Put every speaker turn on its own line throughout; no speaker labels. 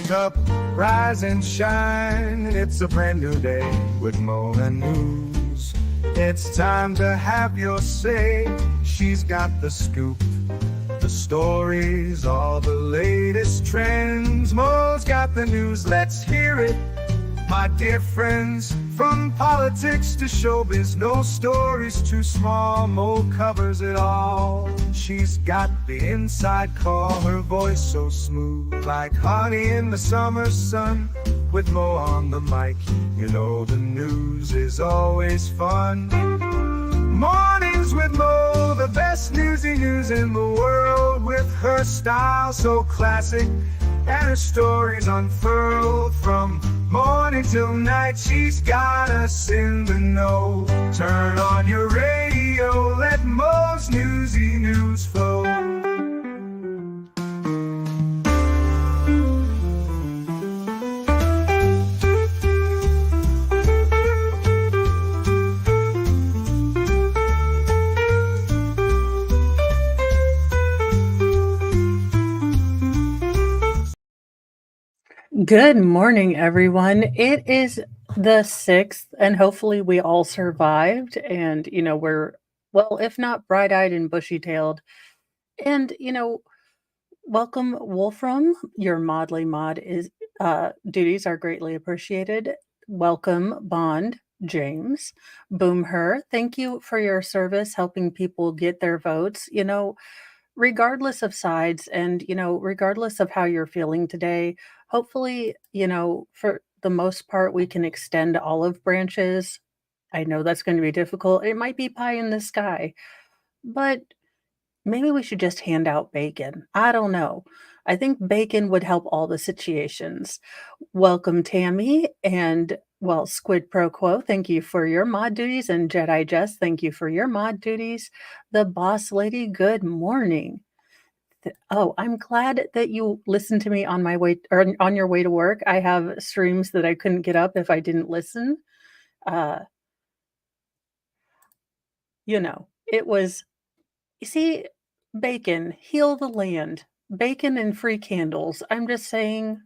Wake up, rise and shine. It's a brand new day with Mona News. It's time to have your say. She's got the scoop, the stories, all the latest trends. Mo's got the news, let's hear it. My dear friends, from politics to showbiz, no story's too small. Mo covers it all. She's got the inside call, her voice so smooth, like honey in the summer sun. With Mo on the mic, you know the news is always fun. Mornings with Mo, the best newsy news in the world. With her style so classic and her stories unfurled. From morning till night, she's got us in the know. Turn on your radio, let Mo's newsy news flow.
Good morning, everyone. It is the 6th, and hopefully we all survived. And, we're, well, if not bright eyed and bushy tailed. And, welcome, Wolfram. Your modly mod is duties are greatly appreciated. Welcome, Bond, James, Boomher. Thank you for your service helping people get their votes. Regardless of sides and, regardless of how you're feeling today, hopefully, for the most part, we can extend olive branches. I know that's going to be difficult. It might be pie in the sky, but maybe we should just hand out bacon. I don't know. I think bacon would help all the situations. Welcome, Tammy, and well, Squid Pro Quo, thank you for your mod duties, and Jedi Jess, thank you for your mod duties. The Boss Lady, good morning. Oh, I'm glad that you listened to me on my way or on your way to work. I have streams that I couldn't get up if I didn't listen. Uh, it was, you see, bacon, heal the land, bacon and free candles. I'm just saying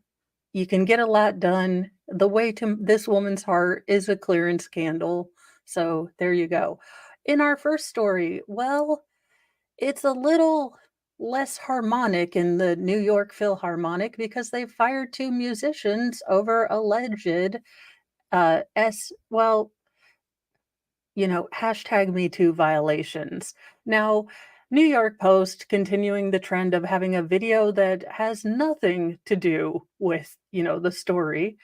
you can get a lot done. The way to this woman's heart is a clearance candle. So there you go. In our first story, well, it's a little less harmonic in the New York Philharmonic because they fired two musicians over alleged hashtag Me Too violations. Now, New York Post continuing the trend of having a video that has nothing to do with, the story.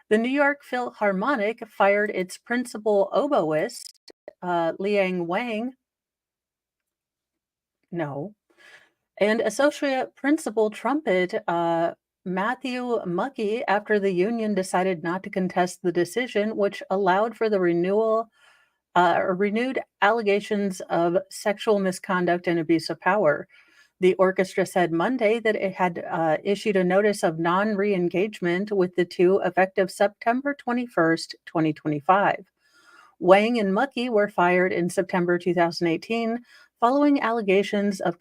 The New York Philharmonic fired its principal oboist, Liang Wang. No. And associate principal trumpet, Matthew Mucky, after the union decided not to contest the decision, which allowed for the renewed allegations of sexual misconduct and abuse of power. The orchestra said Monday that it had issued a notice of non-re-engagement with the two effective September 21st, 2025. Wang and Mucky were fired in September 2018 following allegations of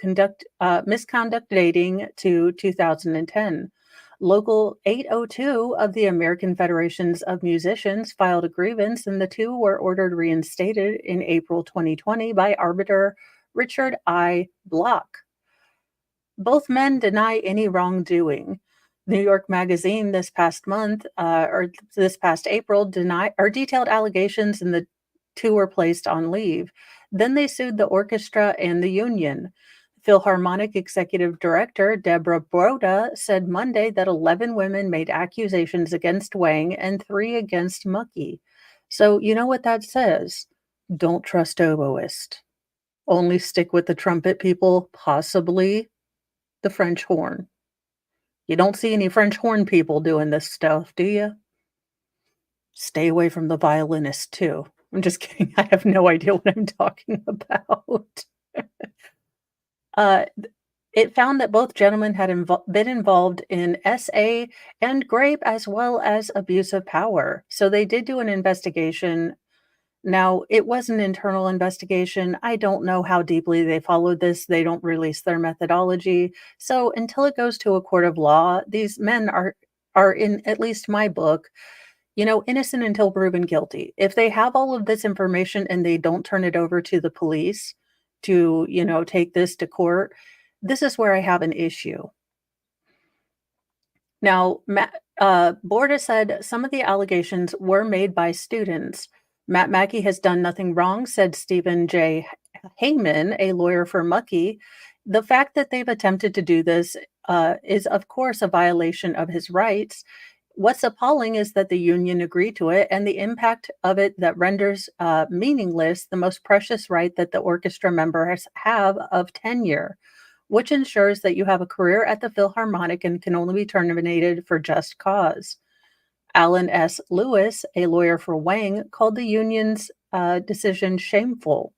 misconduct dating to 2010. Local 802 of the American Federations of Musicians filed a grievance, and the two were ordered reinstated in April 2020 by arbiter Richard I. Block. Both men deny any wrongdoing. New York Magazine this past April detailed allegations, and the two were placed on leave. Then they sued the orchestra and the union. Philharmonic Executive Director Deborah Broda said Monday that 11 women made accusations against Wang and 3 against Mucky. So you know what that says? Don't trust oboist. Only stick with the trumpet people, possibly the French horn. You don't see any French horn people doing this stuff, do you? Stay away from the violinist, too. I'm just kidding. I have no idea what I'm talking about. It found that both gentlemen had been involved in SA and grape as well as abuse of power. So they did do an investigation. Now, it was an internal investigation. I don't know how deeply they followed this. They don't release their methodology. So until it goes to a court of law, these men are are, in at least my book, innocent until proven guilty. If they have all of this information and they don't turn it over to the police to, take this to court, this is where I have an issue. Now, Borda said some of the allegations were made by students. Matt Mackey has done nothing wrong, said Stephen J. Heyman, a lawyer for Mucky. The fact that they've attempted to do this is, of course, a violation of his rights. What's appalling is that the union agreed to it, and the impact of it that renders meaningless the most precious right that the orchestra members have of tenure, which ensures that you have a career at the Philharmonic and can only be terminated for just cause. Alan S. Lewis, a lawyer for Wang, called the union's decision shameful.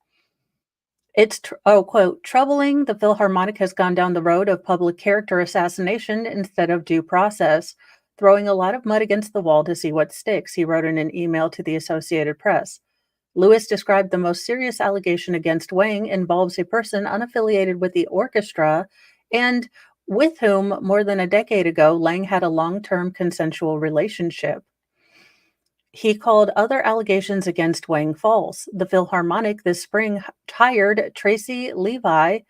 It's, quote, troubling the Philharmonic has gone down the road of public character assassination instead of due process, throwing a lot of mud against the wall to see what sticks, he wrote in an email to the Associated Press. Lewis described the most serious allegation against Wang involves a person unaffiliated with the orchestra and with whom, more than a decade ago, Lang had a long-term consensual relationship. He called other allegations against Wang false. The Philharmonic this spring hired Tracy Levy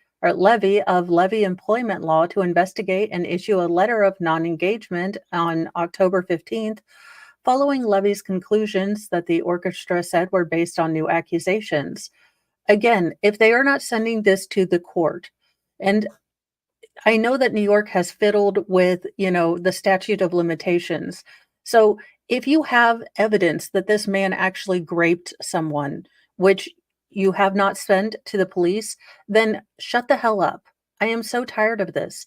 of Levy Employment Law to investigate and issue a letter of non-engagement on October 15th, following Levy's conclusions that the orchestra said were based on new accusations. Again, if they are not sending this to the court, and I know that New York has fiddled with, the statute of limitations. So if you have evidence that this man actually raped someone, which you have not sent to the police, then shut the hell up. I am so tired of this.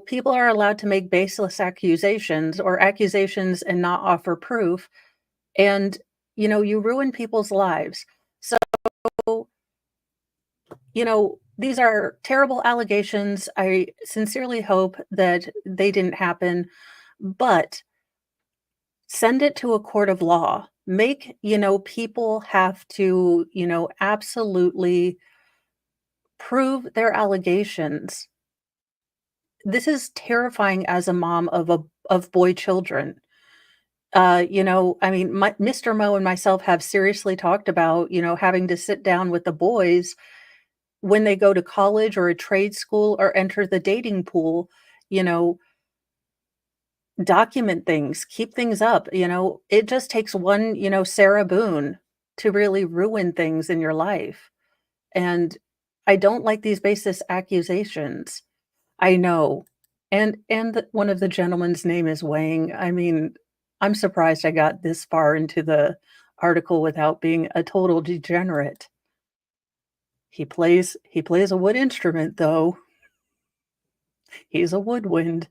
People are allowed to make baseless accusations or accusations and not offer proof. And, you ruin people's lives. So, these are terrible allegations. I sincerely hope that they didn't happen, but send it to a court of law. Make, people have to, absolutely prove their allegations. This is terrifying as a mom of boy children. Mr. Mo and myself have seriously talked about, having to sit down with the boys when they go to college or a trade school or enter the dating pool, document things, keep things up. It just takes one, Sarah Boone to really ruin things in your life. And I don't like these baseless accusations. I know. And one of the gentlemen's name is Wang. I mean, I'm surprised I got this far into the article without being a total degenerate. He plays a wood instrument, though. He's a woodwind.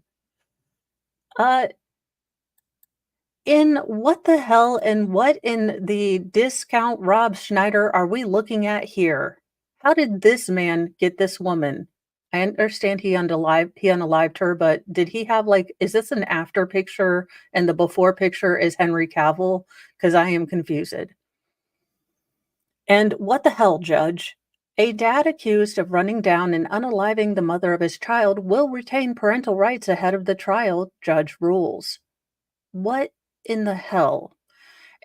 In what the hell and what in the discount Rob Schneider are we looking at here? How did this man get this woman? I understand he unalived her, but did he have is this an after picture and the before picture is Henry Cavill? Because I am confused. And what the hell, Judge? A dad accused of running down and unaliving the mother of his child will retain parental rights ahead of the trial, judge rules. What in the hell?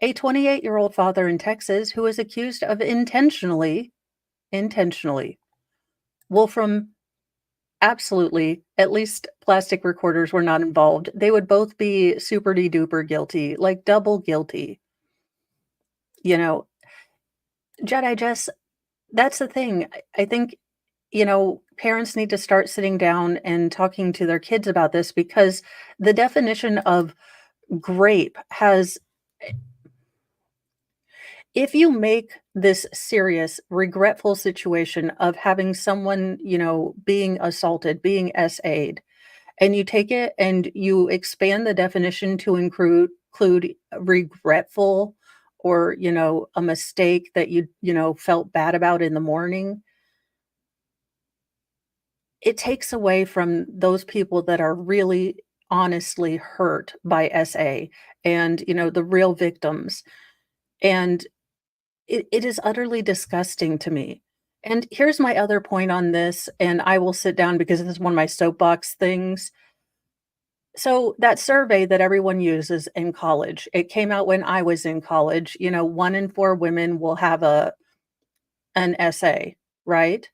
A 28-year-old father in Texas who is accused of intentionally, Wolfram, absolutely, at least plastic recorders were not involved. They would both be super duper guilty, like double guilty. Jed, that's the thing. I think, parents need to start sitting down and talking to their kids about this because the definition of grape has, if you make this serious, regretful situation of having someone, being assaulted, being SA'd, and you take it and you expand the definition to include regretful or, a mistake that you felt bad about in the morning, it takes away from those people that are really honestly hurt by SA and, the real victims. And it is utterly disgusting to me. And here's my other point on this, and I will sit down because this is one of my soapbox things. So that survey that everyone uses in college, it came out when I was in college. 1 in 4 women will have an essay, right?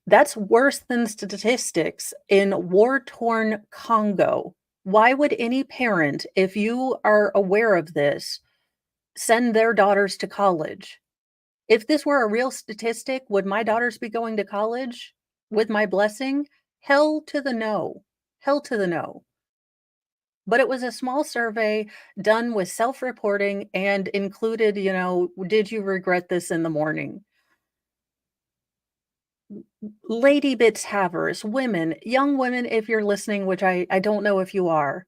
That's worse than statistics in war-torn Congo. Why would any parent, if you are aware of this, send their daughters to college? If this were a real statistic, would my daughters be going to college with my blessing? Hell to the no. Hell to the no. But it was a small survey done with self-reporting and included, did you regret this in the morning? Lady bits havers, women, young women, if you're listening, which I don't know if you are,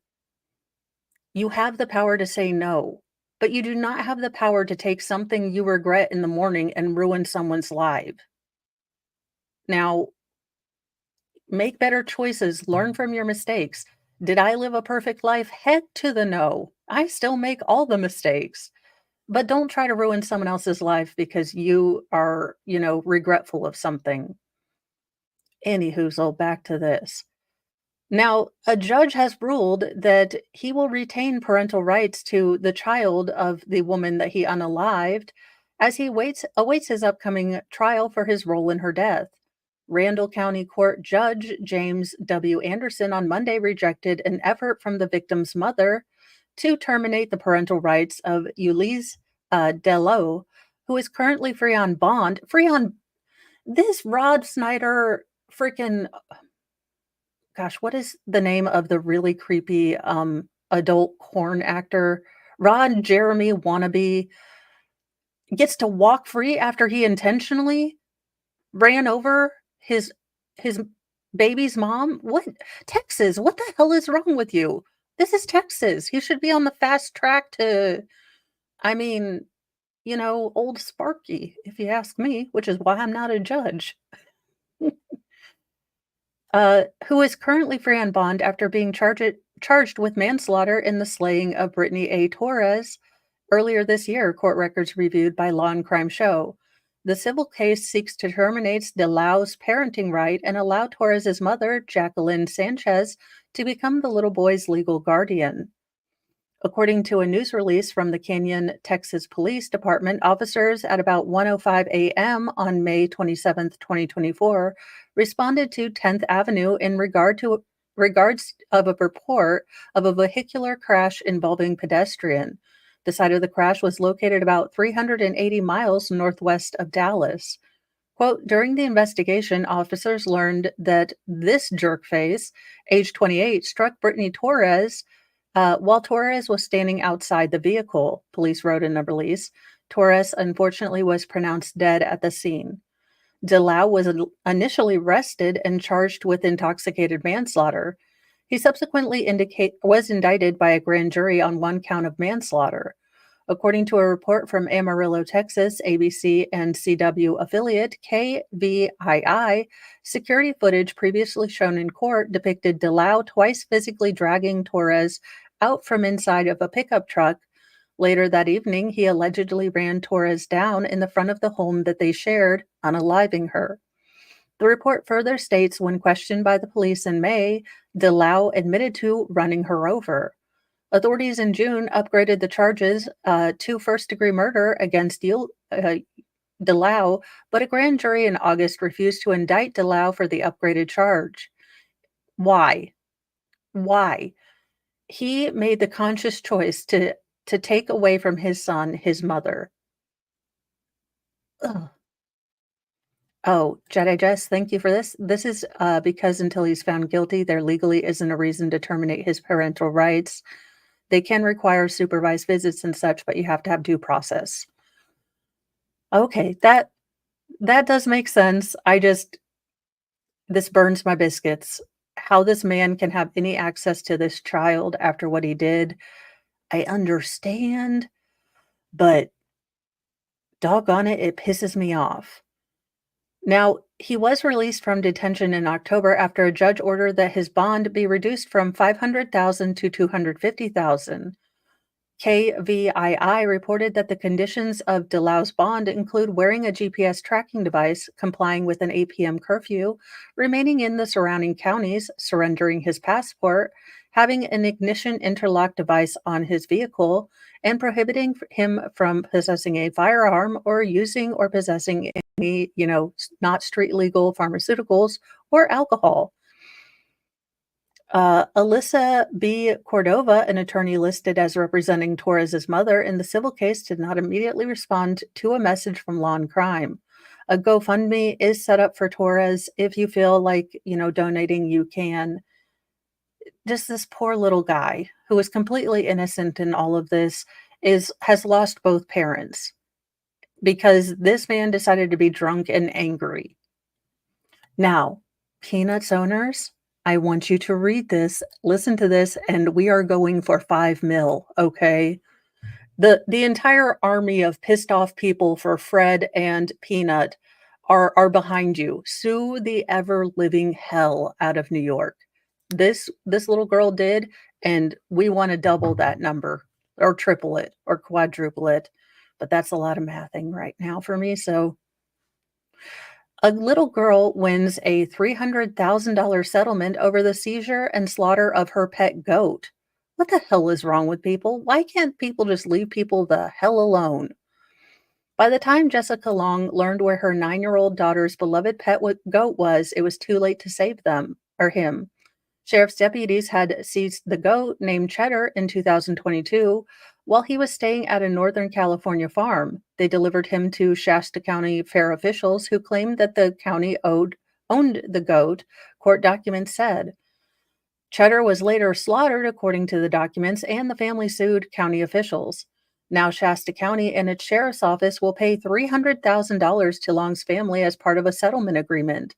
you have the power to say no, but you do not have the power to take something you regret in the morning and ruin someone's life. Now, make better choices, learn from your mistakes. Did I live a perfect life? Heck to the no. I still make all the mistakes. But don't try to ruin someone else's life because you are, regretful of something. Anywhoozle, back to this. Now, a judge has ruled that he will retain parental rights to the child of the woman that he unalived as he awaits his upcoming trial for his role in her death. Randall County Court Judge James W. Anderson on Monday rejected an effort from the victim's mother to terminate the parental rights of Ulysse Delot, who is currently free on bond. Free on this Rod Snyder freaking gosh, what is the name of the really creepy adult porn actor? Ron Jeremy wannabe gets to walk free after he intentionally ran over his baby's mom? What? Texas, what the hell is wrong with you? This is Texas. You should be on the fast track to, I mean, old Sparky, if you ask me, which is why I'm not a judge. Who is currently free on bond after being charged with manslaughter in the slaying of Brittany A. Torres earlier this year, court records reviewed by Law and Crime show. The civil case seeks to terminate DeLau's parenting right and allow Torres's mother, Jacqueline Sanchez, to become the little boy's legal guardian. According to a news release from the Canyon, Texas Police Department, officers at about 1:05 a.m. on May 27, 2024, responded to 10th Avenue in regards of a report of a vehicular crash involving pedestrian. The site of the crash was located about 380 miles northwest of Dallas. Quote, during the investigation, officers learned that this jerkface, age 28, struck Brittany Torres while Torres was standing outside the vehicle, police wrote in a release. Torres unfortunately was pronounced dead at the scene. DeLau was initially arrested and charged with intoxicated manslaughter. He subsequently was indicted by a grand jury on one count of manslaughter. According to a report from Amarillo, Texas, ABC and CW affiliate KVII, security footage previously shown in court depicted DeLau twice physically dragging Torres out from inside of a pickup truck. Later that evening, he allegedly ran Torres down in the front of the home that they shared, unaliving her. The report further states when questioned by the police in May, DeLau admitted to running her over. Authorities in June upgraded the charges to first-degree murder against DeLau, but a grand jury in August refused to indict DeLau for the upgraded charge. Why? Why? He made the conscious choice to take away from his son his mother. Ugh. Oh, Jedi Jess, thank you for this. This is because until he's found guilty, there legally isn't a reason to terminate his parental rights. They can require supervised visits and such, but you have to have due process. Okay, that does make sense. This burns my biscuits. How this man can have any access to this child after what he did, I understand, but doggone it, it pisses me off. Now, he was released from detention in October after a judge ordered that his bond be reduced from $500,000 to $250,000. KVII reported that the conditions of DeLau's bond include wearing a GPS tracking device, complying with an 8 p.m. curfew, remaining in the surrounding counties, surrendering his passport, having an ignition interlock device on his vehicle, and prohibiting him from possessing a firearm or using or possessing any, not street legal pharmaceuticals or alcohol. Alyssa B. Cordova, an attorney listed as representing Torres's mother in the civil case, did not immediately respond to a message from Law and Crime. A GoFundMe is set up for Torres. If you feel like, donating, you can. Just this poor little guy who is completely innocent in all of this has lost both parents because this man decided to be drunk and angry. Now, Peanuts owners, I want you to read this, listen to this, and we are going for 5 mil, okay? The entire army of pissed off people for Fred and Peanut are behind you. Sue the ever living hell out of New York. This little girl did, and we want to double that number or triple it or quadruple it. But that's a lot of mathing right now for me. So a little girl wins a $300,000 settlement over the seizure and slaughter of her pet goat. What the hell is wrong with people? Why can't people just leave people the hell alone? By the time Jessica Long learned where her 9-year-old daughter's beloved goat was, it was too late to save them or him. Sheriff's deputies had seized the goat named Cheddar in 2022 while he was staying at a Northern California farm. They delivered him to Shasta County fair officials who claimed that the county owned the goat, court documents said. Cheddar was later slaughtered, according to the documents, and the family sued county officials. Now Shasta County and its sheriff's office will pay $300,000 to Long's family as part of a settlement agreement.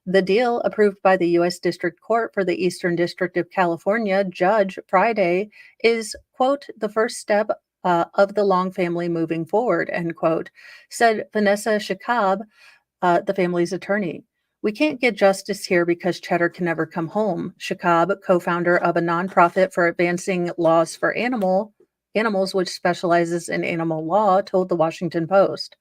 The deal, approved by the U.S. District Court for the Eastern District of California Judge Friday, is, quote, the first step of the Long family moving forward, end quote, said Vanessa Shakab, the family's attorney. We can't get justice here because Cheddar can never come home. Shakab, co-founder of a nonprofit for advancing laws for animals, which specializes in animal law, told the Washington Post.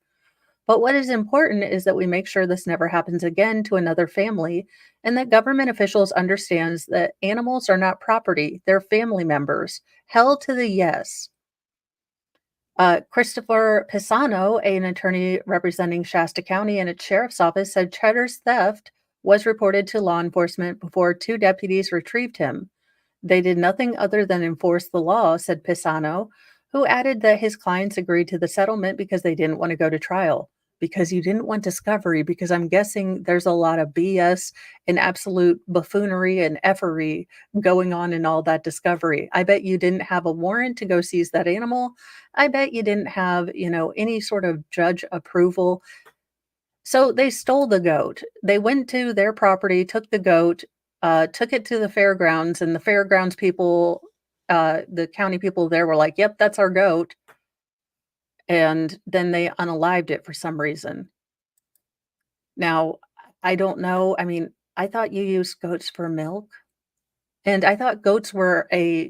But what is important is that we make sure this never happens again to another family, and that government officials understands that animals are not property, they're family members. Hell to the yes. Christopher Pisano, an attorney representing Shasta County and its sheriff's office, said Cheddar's theft was reported to law enforcement before 2 deputies retrieved him. They did nothing other than enforce the law, said Pisano, who added that his clients agreed to the settlement because they didn't want to go to trial. Because you didn't want discovery, because I'm guessing there's a lot of BS and absolute buffoonery and effery going on in all that discovery. I bet you didn't have a warrant to go seize that animal. I bet you didn't have, any sort of judge approval. So they stole the goat. They went to their property, took the goat, took it to the fairgrounds, and the fairgrounds people, the county people there were like, yep, that's our goat. And then they unalived it for some reason. Now, I don't know. I mean, I thought you used goats for milk. And I thought goats were a,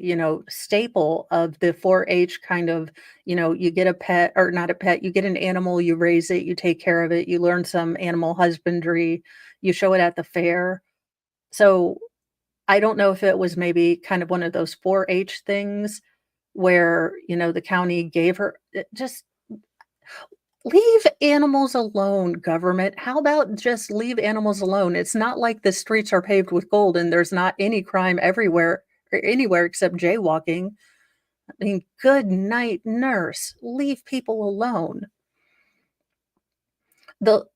staple of the 4-H kind of, you get a pet or not a pet, you get an animal, you raise it, you take care of it, you learn some animal husbandry, you show it at the fair. So I don't know if it was maybe kind of one of those 4-H things where, the county gave her just leave animals alone, government. How about just leave animals alone? It's not like the streets are paved with gold and there's not any crime everywhere or anywhere except jaywalking. I mean, good night, nurse. Leave people alone. The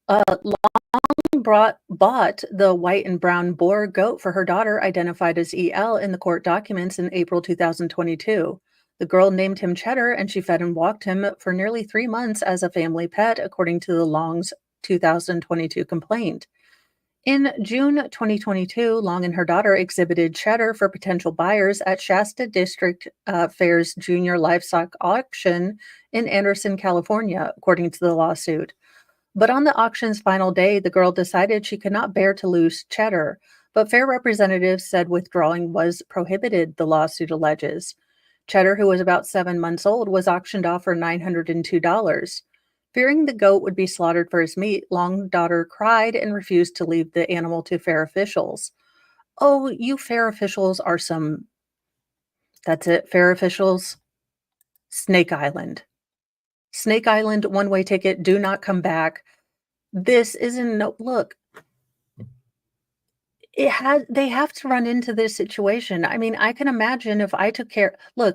bought the white and brown boar goat for her daughter, identified as EL in the court documents in April 2022. The girl named him Cheddar, and she fed and walked him for nearly 3 months as a family pet, according to the Long's 2022 complaint. In June 2022, Long and her daughter exhibited Cheddar for potential buyers at Shasta District Fair's Junior Livestock Auction in Anderson, California, according to the lawsuit. But on the auction's final day, the girl decided she could not bear to lose Cheddar, but fair representatives said withdrawing was prohibited, the lawsuit alleges. Cheddar, who was about 7 months old, was auctioned off for $902. Fearing the goat would be slaughtered for his meat, Long's daughter cried and refused to leave the animal to fair officials. Oh, you fair officials are some That's it. Fair officials, Snake Island. Snake Island, one-way ticket, do not come back. This isn't no look, they have to run into this situation. I mean, I can imagine if I took care look,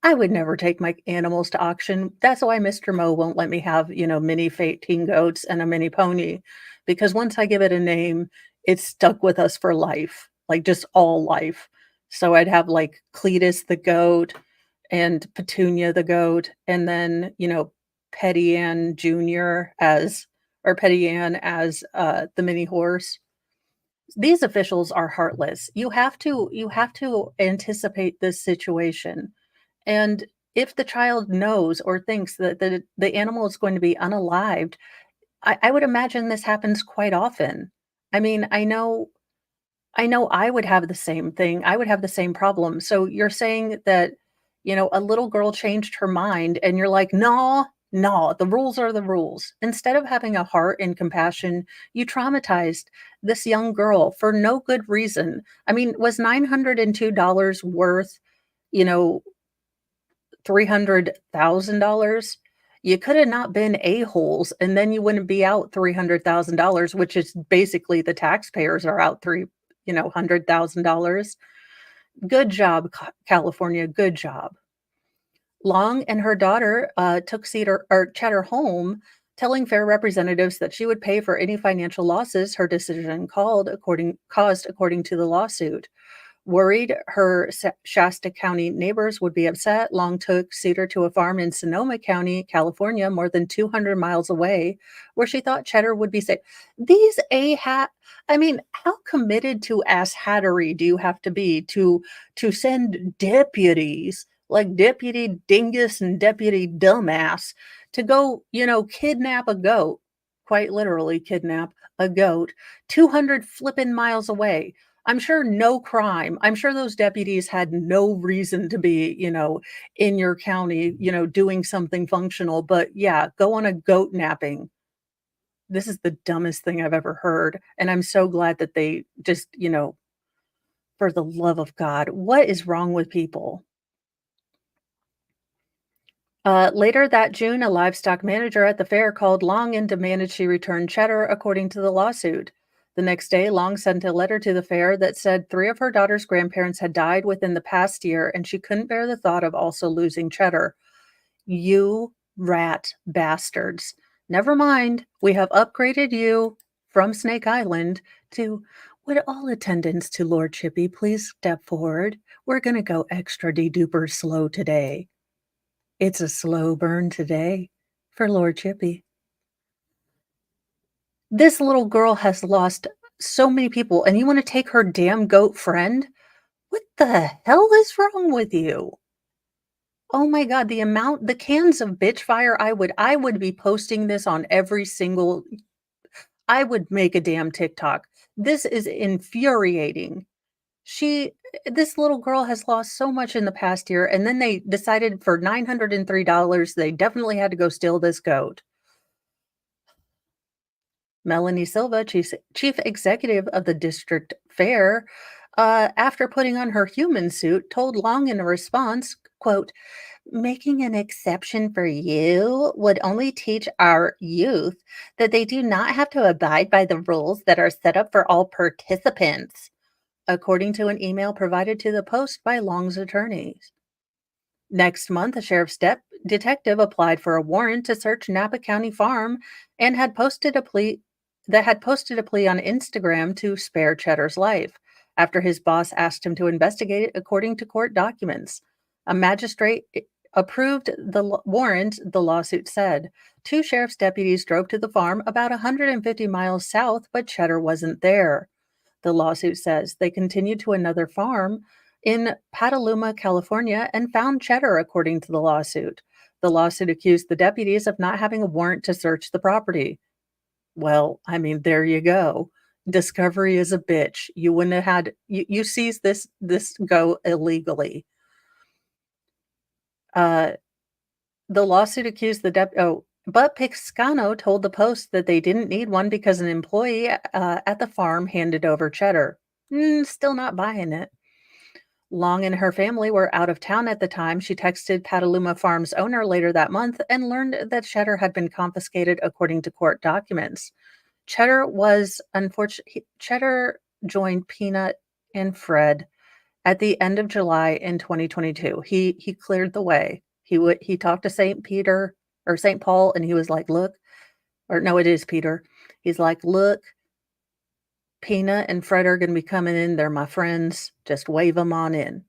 I would never take my animals to auction. That's why Mr. Mo won't let me have, mini fake teen goats and a mini pony, because once I give it a name, it's stuck with us for life, like just all life. So I'd have like Cletus the goat and Petunia the goat, and then, Petty Ann Jr. as or Petty Ann as the mini horse. These officials are heartless. You have to anticipate this situation. And if the child knows or thinks that the animal is going to be unalived, I would imagine this happens quite often. I mean, I know I would have the same thing. I would have the same problem. So you're saying that, a little girl changed her mind and you're like, "No, no, the rules are the rules." Instead of having a heart and compassion, you traumatized this young girl for no good reason. I mean, was $902 worth, you know, $300,000? You could have not been a-holes, and then you wouldn't be out $300,000, which is basically the taxpayers are out $100,000. Good job, California, good job. Long and her daughter took Cheddar home, telling fair representatives that she would pay for any financial losses her decision caused according to the lawsuit. Worried her Shasta County neighbors would be upset, Long took Cedar to a farm in Sonoma County, California, more than 200 miles away, where she thought Cheddar would be safe. These I mean, how committed to asshattery do you have to be to send deputies like Deputy Dingus and Deputy Dumbass to go, kidnap a goat, quite literally kidnap a goat, 200 flippin' miles away? I'm sure no crime. I'm sure those deputies had no reason to be, in your county, doing something functional. But yeah, go on a goat napping. This is the dumbest thing I've ever heard. And I'm so glad that they just, for the love of God, what is wrong with people? Later that June, a livestock manager at the fair called Long and demanded she return Cheddar, according to the lawsuit. The next day, Long sent a letter to the fair that said 3 of her daughter's grandparents had died within the past year, and she couldn't bear the thought of also losing Cheddar. You rat bastards. Never mind, we have upgraded you from Snake Island to, would all attendants to Lord Chippy please step forward? We're going to go extra de-duper slow today. It's a slow burn today for Lord Chippy. This little girl has lost so many people, and you wanna take her damn goat friend? What the hell is wrong with you? Oh my god, the cans of bitch fire I would be posting this on every single I would make a damn TikTok. This is infuriating. She this little girl has lost so much in the past year, and then they decided for $903 they definitely had to go steal this goat. Melanie Silva, chief executive of the district fair, after putting on her human suit, told Long in a response, quote, "Making an exception for you would only teach our youth that they do not have to abide by the rules that are set up for all participants," according to an email provided to the Post by Long's attorneys. Next month, a sheriff's detective applied for a warrant to search Napa County Farm and had posted a plea on Instagram to spare Cheddar's life after his boss asked him to investigate it according to court documents. A magistrate approved the warrant, the lawsuit said. 2 sheriff's deputies drove to the farm about 150 miles south, but Cheddar wasn't there. The lawsuit says they continued to another farm in Petaluma, California, and found Cheddar, according to the lawsuit. The lawsuit accused the deputies of not having a warrant to search the property. Well, I mean, there you go. Discovery is a bitch. You wouldn't have had you seized this go illegally. Uh, the lawsuit accused but Piscano told the Post that they didn't need one because an employee at the farm handed over Cheddar. Still not buying it. Long and her family were out of town at the time. She texted Petaluma Farms owner later that month and learned that Cheddar had been confiscated according to court documents. Cheddar joined Peanut and Fred at the end of July in 2022. He cleared the way. He talked to St. Peter or St. Paul, and he was like, "Look," or no, it is Peter. He's like, "Look, Peanut and Fred are going to be coming in. They're my friends. Just wave them on in."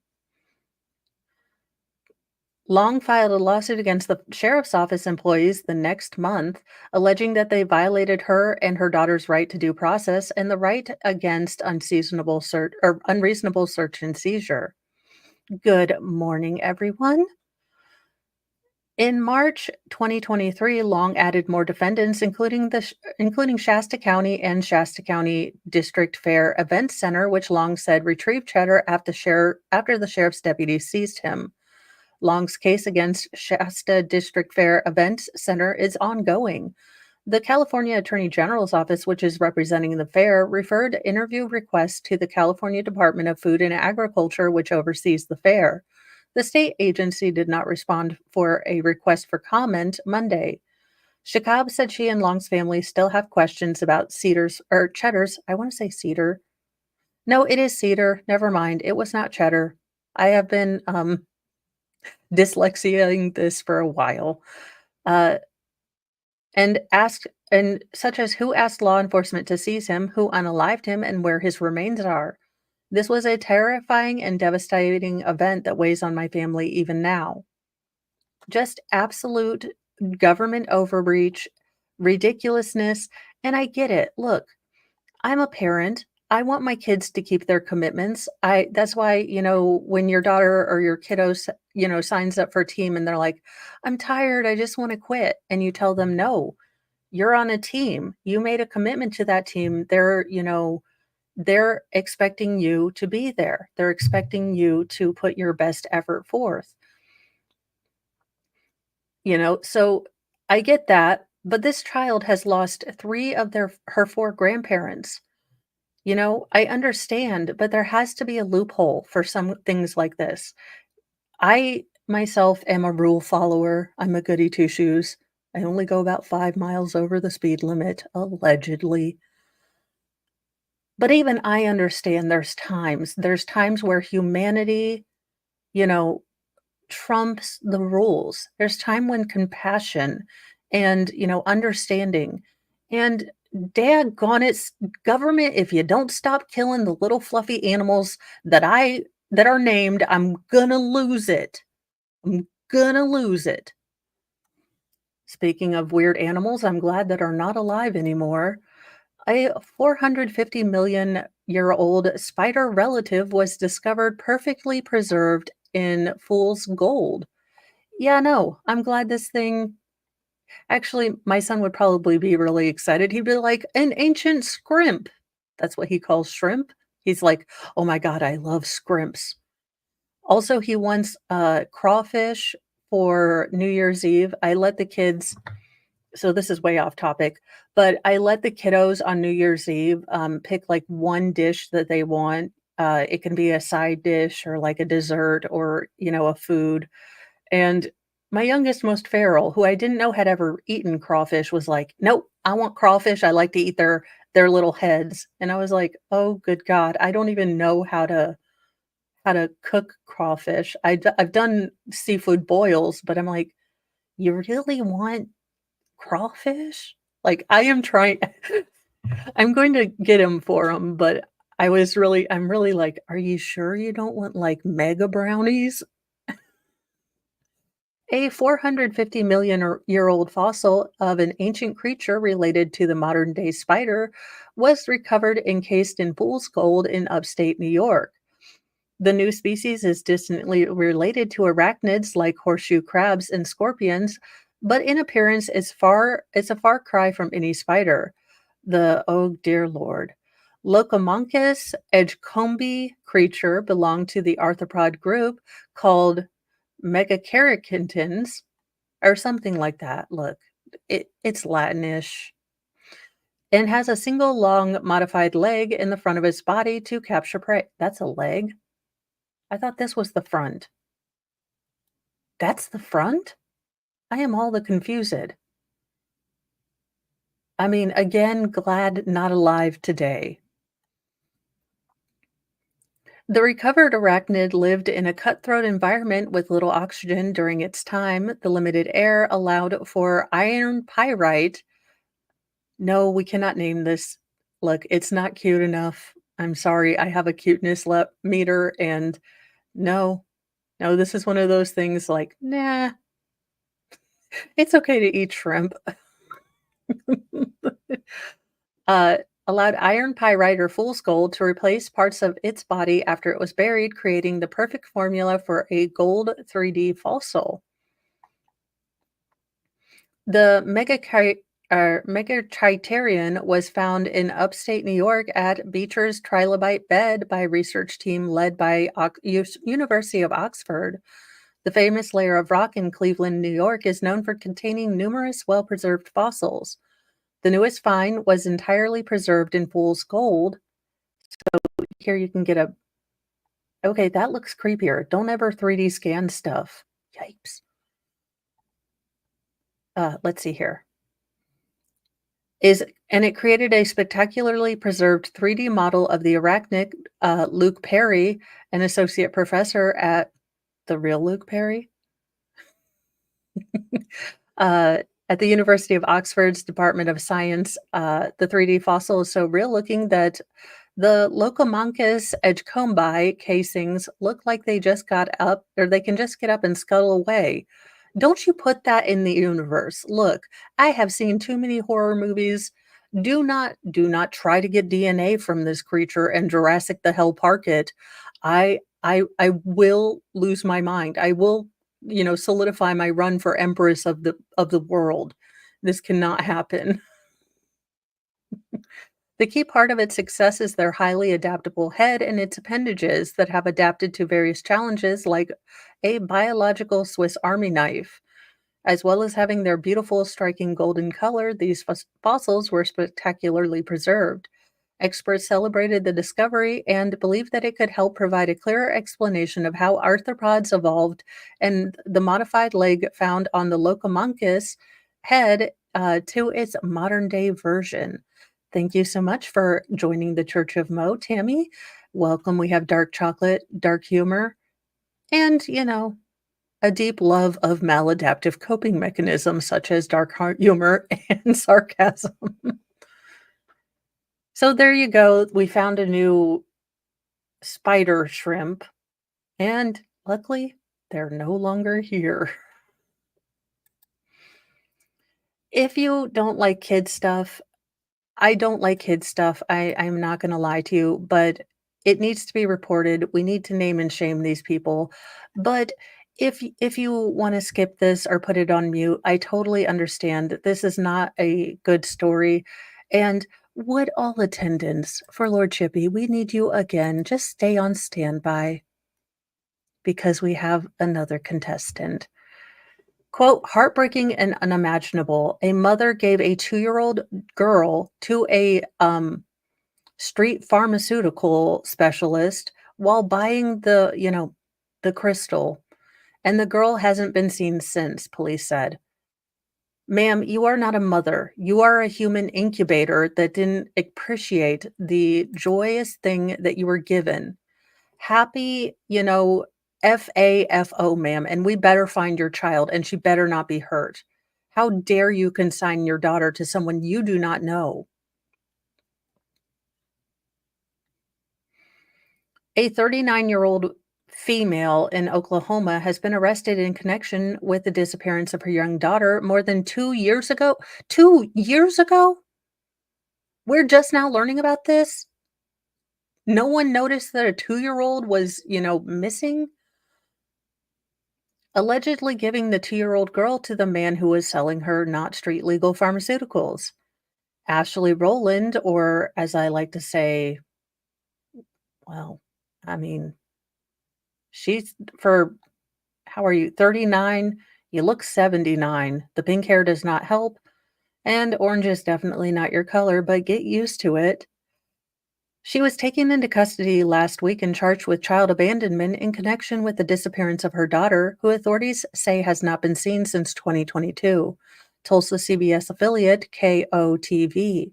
Long filed a lawsuit against the sheriff's office employees the next month, alleging that they violated her and her daughter's right to due process and the right against unreasonable search and seizure. Good morning, everyone. In March 2023, Long added more defendants, including Shasta County and Shasta County District Fair Events Center, which Long said retrieved Cheddar after the sheriff's deputies seized him. Long's case against Shasta District Fair Events Center is ongoing. The California Attorney General's office, which is representing the fair, referred interview requests to the California Department of Food and Agriculture, which oversees the fair. The state agency did not respond for a request for comment Monday. Shakab said she and Long's family still have questions about Cheddar's. I want to say Cedar. No, it is Cedar. Never mind. It was not Cheddar. I have been dyslexiaing this for a while. And such as who asked law enforcement to seize him, who unalived him, and where his remains are. This was a terrifying and devastating event that weighs on my family even now. Just absolute government overreach, ridiculousness, and I get it. Look, I'm a parent. I want my kids to keep their commitments. That's why, when your daughter or your kiddo, signs up for a team and they're like, "I'm tired, I just want to quit." And you tell them, "No, you're on a team. You made a commitment to that team. They're expecting you to be there. They're expecting you to put your best effort forth." So I get that, but this child has lost 3 of her 4 grandparents. I understand, but there has to be a loophole for some things like this. I myself am a rule follower. I'm a goody two shoes. I only go about 5 miles over the speed limit, allegedly. But even I understand there's times where humanity, you know, trumps the rules. There's time when compassion and, understanding and daggone it, government, if you don't stop killing the little fluffy animals that are named, I'm gonna lose it. I'm gonna lose it. Speaking of weird animals, I'm glad that are not alive anymore. A 450 million year old spider relative was discovered perfectly preserved in fool's gold. Yeah, no, I'm glad this thing. Actually, my son would probably be really excited. He'd be like, "An ancient scrimp." That's what he calls shrimp. He's like, "Oh my God, I love scrimps." Also, he wants crawfish for New Year's Eve. I let the kids, so this is way off topic, but I let the kiddos on New Year's Eve pick like one dish that they want. It can be a side dish or like a dessert or, a food. And my youngest, most feral, who I didn't know had ever eaten crawfish, was like, "Nope, I want crawfish. I like to eat their little heads." And I was like, "Oh, good God, I don't even know how to cook crawfish. I've done seafood boils, but I'm like, you really want crawfish?" Like, I am trying. I'm going to get him for him, but I'm really like, "Are you sure you don't want like mega brownies?" A 450 million year old fossil of an ancient creature related to the modern day spider was recovered encased in fool's gold in upstate New York. The new species is distantly related to arachnids like horseshoe crabs and scorpions, but in appearance it's a far cry from any spider. Oh dear Lord. Locomonchus edgecombi creature belonged to the arthropod group called Megacaricantins or something like that. Look, it's Latinish and has a single long modified leg in the front of its body to capture prey. That's a leg. I thought this was the front. That's the front? I am all the confused. I mean, again, glad not alive today. The recovered arachnid lived in a cutthroat environment with little oxygen during its time. The limited air allowed for iron pyrite. No, we cannot name this. Look, it's not cute enough. I'm sorry. I have a cuteness meter, and no, no, this is one of those things like, nah, it's okay to eat shrimp. uh, Allowed iron pyrite or fool's gold to replace parts of its body after it was buried, creating the perfect formula for a gold 3D fossil. The Megacriterion was found in upstate New York at Beecher's Trilobite Bed by a research team led by University of Oxford. The famous layer of rock in Cleveland, New York, is known for containing numerous well-preserved fossils. The newest find was entirely preserved in fool's gold. So here you can get a... Okay, that looks creepier. Don't ever 3D scan stuff. Yikes. Let's see here. And it created a spectacularly preserved 3D model of the arachnid. Luke Perry, an associate professor at the real Luke Perry, at the University of Oxford's Department of Science. The 3D fossil is so real looking that the Locomoncus edgecombi casings look like they just got up, or they can just get up and scuttle away. Don't you put that in the universe. Look, I have seen too many horror movies. Do not try to get DNA from this creature and Jurassic the Hell Park it. I will lose my mind. I will, solidify my run for empress of the world. This cannot happen. The key part of its success is their highly adaptable head and its appendages that have adapted to various challenges like a biological Swiss Army knife. As well as having their beautiful, striking golden color, these fossils were spectacularly preserved. Experts celebrated the discovery and believed that it could help provide a clearer explanation of how arthropods evolved, and the modified leg found on the Locomoncus head to its modern day version. Thank you so much for joining the Church of Mo, Tammy. Welcome. We have dark chocolate, dark humor, and, a deep love of maladaptive coping mechanisms such as dark humor and sarcasm. So there you go. We found a new spider shrimp, and luckily, they're no longer here. If you don't like kid stuff, I don't like kid stuff. I'm not going to lie to you, but it needs to be reported. We need to name and shame these people. But if you want to skip this or put it on mute, I totally understand that this is not a good story. And would all attendants for Lord Chippy, we need you again. Just stay on standby because we have another contestant. Quote, heartbreaking and unimaginable. A mother gave a 2-year-old girl to a street pharmaceutical specialist while buying the crystal, and the girl hasn't been seen since, police said. Ma'am, you are not a mother. You are a human incubator that didn't appreciate the joyous thing that you were given. Happy, FAFO, ma'am, and we better find your child, and she better not be hurt. How dare you consign your daughter to someone you do not know? A 39-year-old female in Oklahoma has been arrested in connection with the disappearance of her young daughter more than 2 years ago. 2 years ago? We're just now learning about this? No one noticed that a 2-year-old was, missing? Allegedly giving the 2-year-old girl to the man who was selling her not street legal pharmaceuticals. Ashley Rowland, or as I like to say, well, I mean, she's how are you, 39? You look 79. The pink hair does not help, and orange is definitely not your color, but get used to it. She was taken into custody last week and charged with child abandonment in connection with the disappearance of her daughter, who authorities say has not been seen since 2022. Tulsa CBS affiliate KOTV.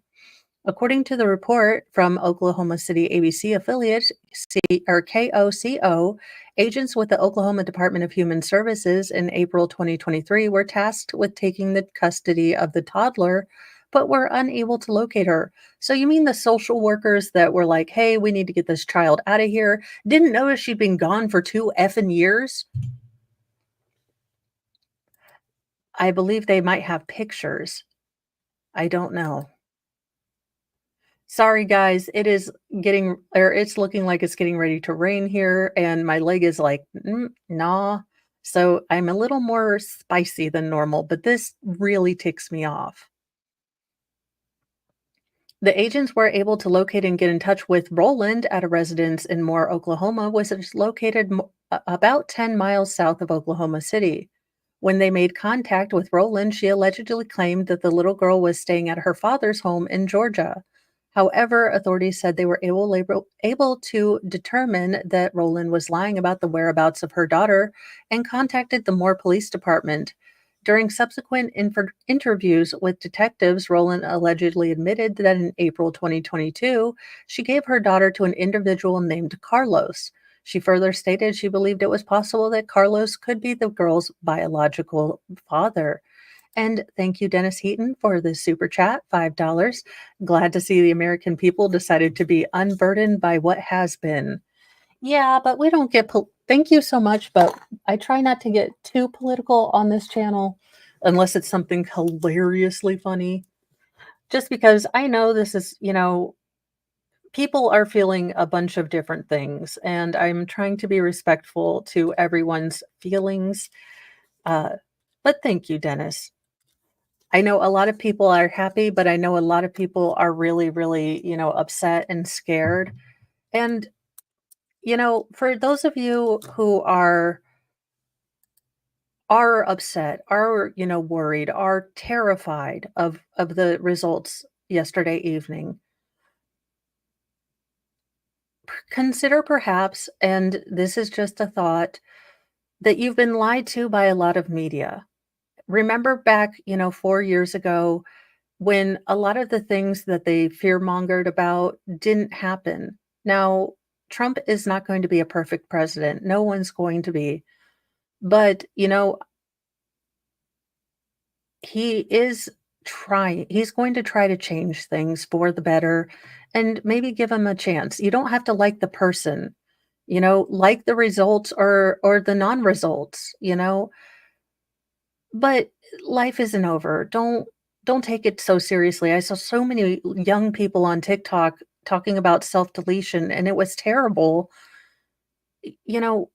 According to the report from Oklahoma City ABC affiliate KOCO, agents with the Oklahoma Department of Human Services in April 2023 were tasked with taking the custody of the toddler, but were unable to locate her. So you mean the social workers that were like, "Hey, we need to get this child out of here," didn't notice she'd been gone for 2 effing years? I believe they might have pictures. I don't know. Sorry, guys. It's looking like it's getting ready to rain here, and my leg is like, nah. So I'm a little more spicy than normal, but this really ticks me off. The agents were able to locate and get in touch with Roland at a residence in Moore, Oklahoma, which is located about 10 miles south of Oklahoma City. When they made contact with Roland, she allegedly claimed that the little girl was staying at her father's home in Georgia. However, authorities said they were able to determine that Roland was lying about the whereabouts of her daughter and contacted the Moore Police Department. During subsequent interviews with detectives, Roland allegedly admitted that in April 2022, she gave her daughter to an individual named Carlos. She further stated she believed it was possible that Carlos could be the girl's biological father. And thank you, Dennis Heaton, for the super chat, $5. Glad to see the American people decided to be unburdened by what has been. Yeah, but we don't thank you so much, but I try not to get too political on this channel unless it's something hilariously funny. Just because I know this is, people are feeling a bunch of different things, and I'm trying to be respectful to everyone's feelings. Uh, but thank you, Dennis. I know a lot of people are happy, but I know a lot of people are really, really, upset and scared. And, for those of you who are upset, are, worried, are terrified of the results yesterday evening, consider perhaps, and this is just a thought, that you've been lied to by a lot of media. Remember back, 4 years ago when a lot of the things that they fear-mongered about didn't happen. Now, Trump is not going to be a perfect president. No one's going to be. But, he is he's going to try to change things for the better and maybe give him a chance. You don't have to like the person, like the results or the non-results, but life isn't over. Don't take it so seriously. I saw so many young people on TikTok talking about self-deletion, and it was terrible. You know,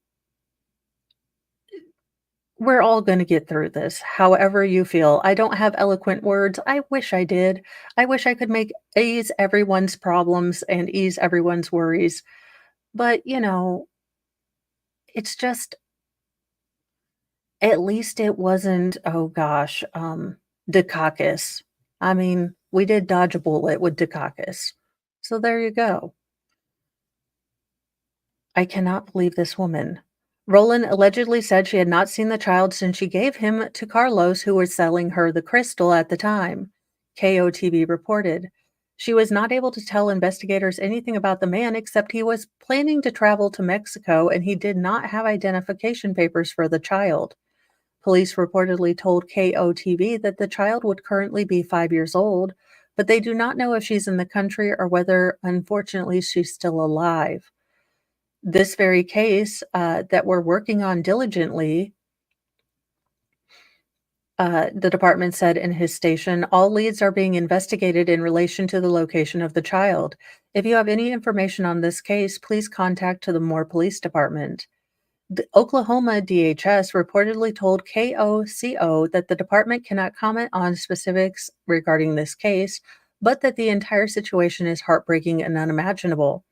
we're all going to get through this, however you feel. I don't have eloquent words. I wish I did. I wish I could make ease everyone's problems and ease everyone's worries. But, it's just at least it wasn't, oh gosh, Dukakis. I mean, we did dodge a bullet with Dukakis. So there you go. I cannot believe this woman. Roland allegedly said she had not seen the child since she gave him to Carlos, who was selling her the crystal at the time, KOTV reported. She was not able to tell investigators anything about the man except he was planning to travel to Mexico and he did not have identification papers for the child. Police reportedly told KOTV that the child would currently be 5 years old, but they do not know if she's in the country or whether, unfortunately, she's still alive. This very case that we're working on diligently, the department said in his station, all leads are being investigated in relation to the location of the child. If you have any information on this case, please contact to the Moore Police Department. The Oklahoma DHS reportedly told KOCO that the department cannot comment on specifics regarding this case, but that the entire situation is heartbreaking and unimaginable.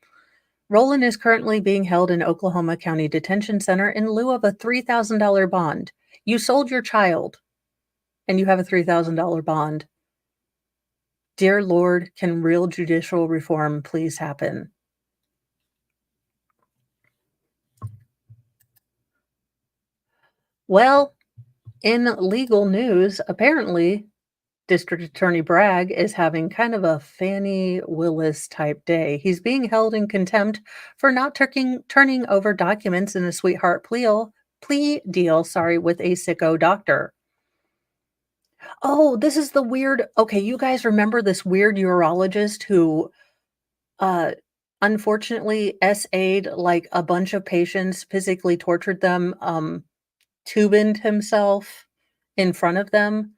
Roland is currently being held in Oklahoma County Detention Center in lieu of a $3,000 bond. You sold your child, and you have a $3,000 bond. Dear Lord, can real judicial reform please happen? Well, in legal news, apparently, District Attorney Bragg is having kind of a Fannie Willis type day. He's being held in contempt for not turning over documents in a sweetheart plea deal, with a sicko doctor. Oh, this is the weird. Okay, you guys remember this weird urologist who uh unfortunately SA'd like a bunch of patients, physically tortured them, tubed himself in front of them.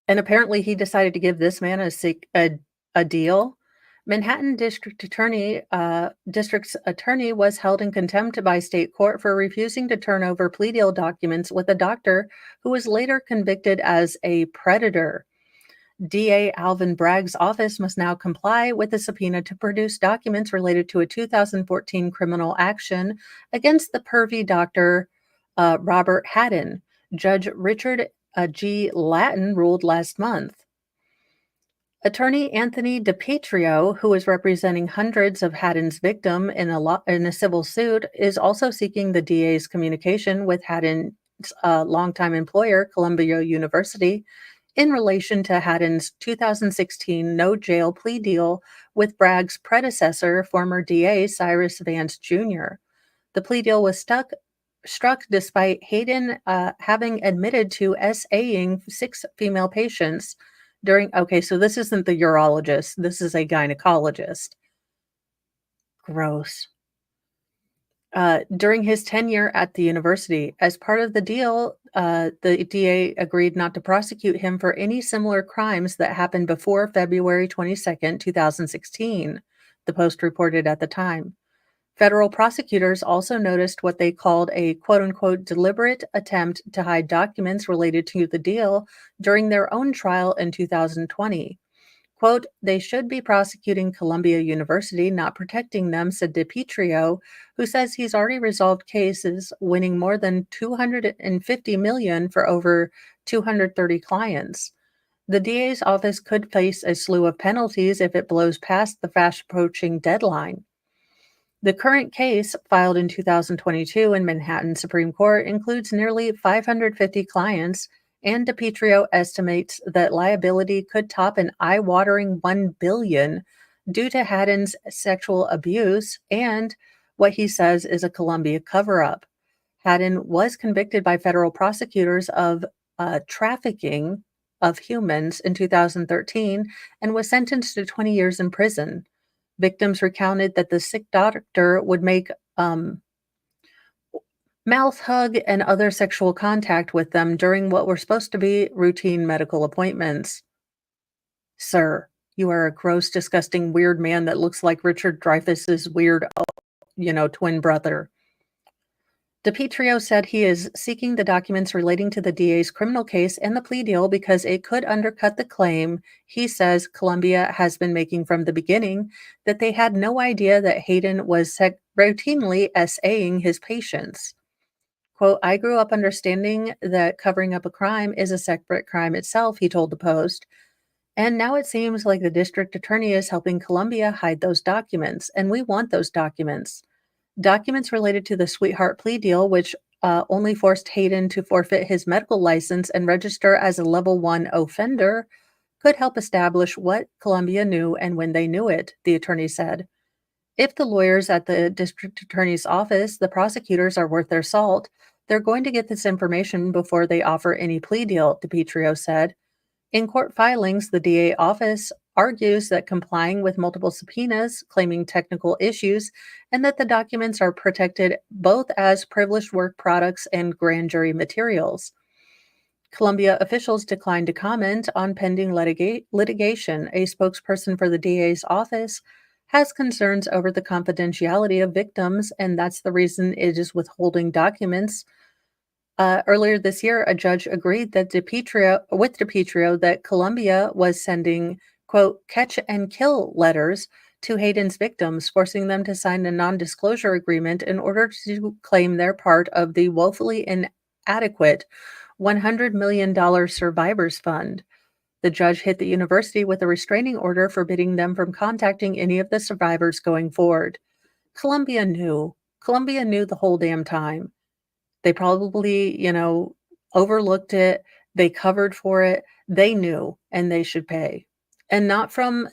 And apparently he decided to give this man a deal. Manhattan District's attorney was held in contempt by state court for refusing to turn over plea deal documents with a doctor who was later convicted as a predator. DA Alvin Bragg's office must now comply with a subpoena to produce documents related to a 2014 criminal action against the pervy doctor Robert Haddon. Judge Richard G. Latin ruled last month. Attorney Anthony DiPietro, who is representing hundreds of Haddon's victims in a civil suit, is also seeking the DA's communication with Haddon's longtime employer, Columbia University, in relation to Haddon's 2016 no-jail plea deal with Bragg's predecessor, former DA Cyrus Vance Jr. The plea deal was struck despite Hayden having admitted to SAing 6 female patients during. Okay, so this isn't the urologist. This is a gynecologist. Gross. During his tenure at the university. As part of the deal, the DA agreed not to prosecute him for any similar crimes that happened before February 22nd, 2016, the Post reported at the time. Federal prosecutors also noticed what they called a quote-unquote deliberate attempt to hide documents related to the deal during their own trial in 2020. Quote, they should be prosecuting Columbia University, not protecting them, said DiPietro, who says he's already resolved cases, winning more than $250 million for over 230 clients. The DA's office could face a slew of penalties if it blows past the fast-approaching deadline. The current case, filed in 2022 in Manhattan Supreme Court, includes nearly 550 clients, and DiPietro estimates that liability could top an eye-watering $1 billion due to Haddon's sexual abuse and what he says is a Columbia cover-up. Haddon was convicted by federal prosecutors of trafficking of humans in 2013 and was sentenced to 20 years in prison. Victims recounted that the sick doctor would make mouth hug and other sexual contact with them during what were supposed to be routine medical appointments. Sir, you are a gross, disgusting, weird man that looks like Richard Dreyfuss's weird, twin brother. DiPietro said he is seeking the documents relating to the DA's criminal case and the plea deal because it could undercut the claim he says Columbia has been making from the beginning that they had no idea that Hayden was routinely SAing his patients. Quote, I grew up understanding that covering up a crime is a separate crime itself, he told the Post. And now it seems like the district attorney is helping Columbia hide those documents, and we want those documents. Documents related to the sweetheart plea deal, which only forced Hayden to forfeit his medical license and register as a level 1 offender, could help establish what Columbia knew and when they knew it, the attorney said. If the lawyers at the district attorney's office, the prosecutors, are worth their salt, they're going to get this information before they offer any plea deal, DiPietro said. In court filings, the DA office argues that complying with multiple subpoenas, claiming technical issues, and that the documents are protected both as privileged work products and grand jury materials. Columbia officials declined to comment on pending litigation. A spokesperson for the DA's office has concerns over the confidentiality of victims, and that's the reason it is withholding documents. Earlier this year, a judge agreed that DiPietro that Columbia was sending, quote, catch and kill letters to Hayden's victims, forcing them to sign a non-disclosure agreement in order to claim their part of the woefully inadequate $100 million survivors fund. The judge hit the university with a restraining order forbidding them from contacting any of the survivors going forward. Columbia knew. Columbia knew the whole damn time. They probably, overlooked it, they covered for it, they knew, and they should pay. And not from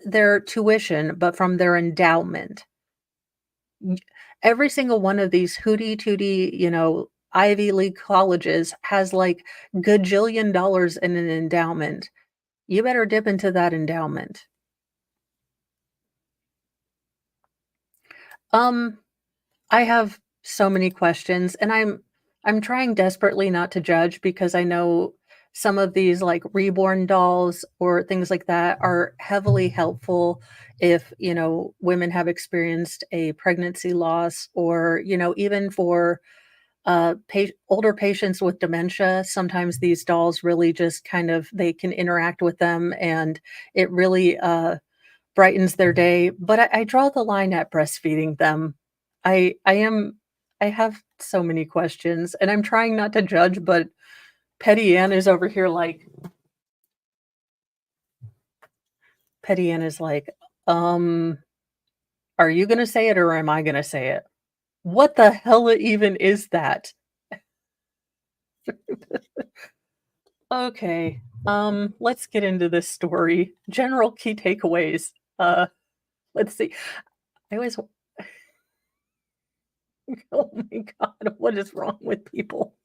their tuition, but from their endowment. Y Every single one of these hooty tooty, Ivy League colleges has, like, gajillion dollars in an endowment. You better dip into that endowment. Um, I have so many questions, and I'm trying desperately not to judge because I know some of these, like, reborn dolls or things like that are heavily helpful if, women have experienced a pregnancy loss or, even for, older patients with dementia, sometimes these dolls really just kind of they can interact with them, and it really, brightens their day, but I draw the line at breastfeeding them. I am I have so many questions, and I'm trying not to judge, but Petty Ann is over here like Petty Ann is like, "Um, are you gonna say it or am I gonna say it? What the hell even is that?" Okay, let's get into this story. General key takeaways. Let's see. I always oh my god, what is wrong with people?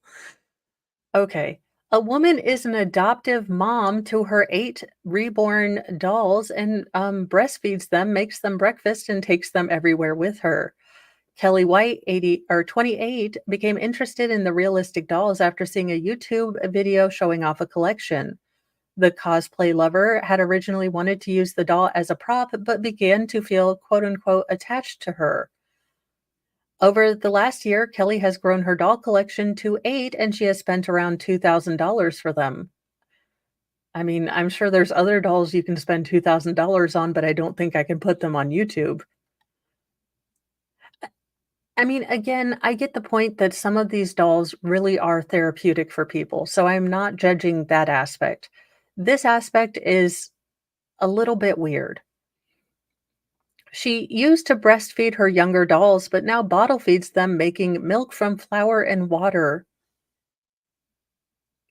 Okay. A woman is an adoptive mom to her 8 reborn dolls and, breastfeeds them, makes them breakfast, and takes them everywhere with her. Kelly White, 28, became interested in the realistic dolls after seeing a YouTube video showing off a collection. The cosplay lover had originally wanted to use the doll as a prop, but began to feel quote unquote attached to her. Over the last year, Kelly has grown her doll collection to 8, and she has spent around $2,000 for them. I mean, I'm sure there's other dolls you can spend $2,000 on, but I don't think I can put them on YouTube. I mean, again, I get the point that some of these dolls really are therapeutic for people, so I'm not judging that aspect. This aspect is a little bit weird. She used to breastfeed her younger dolls, but now bottle feeds them, making milk from flour and water.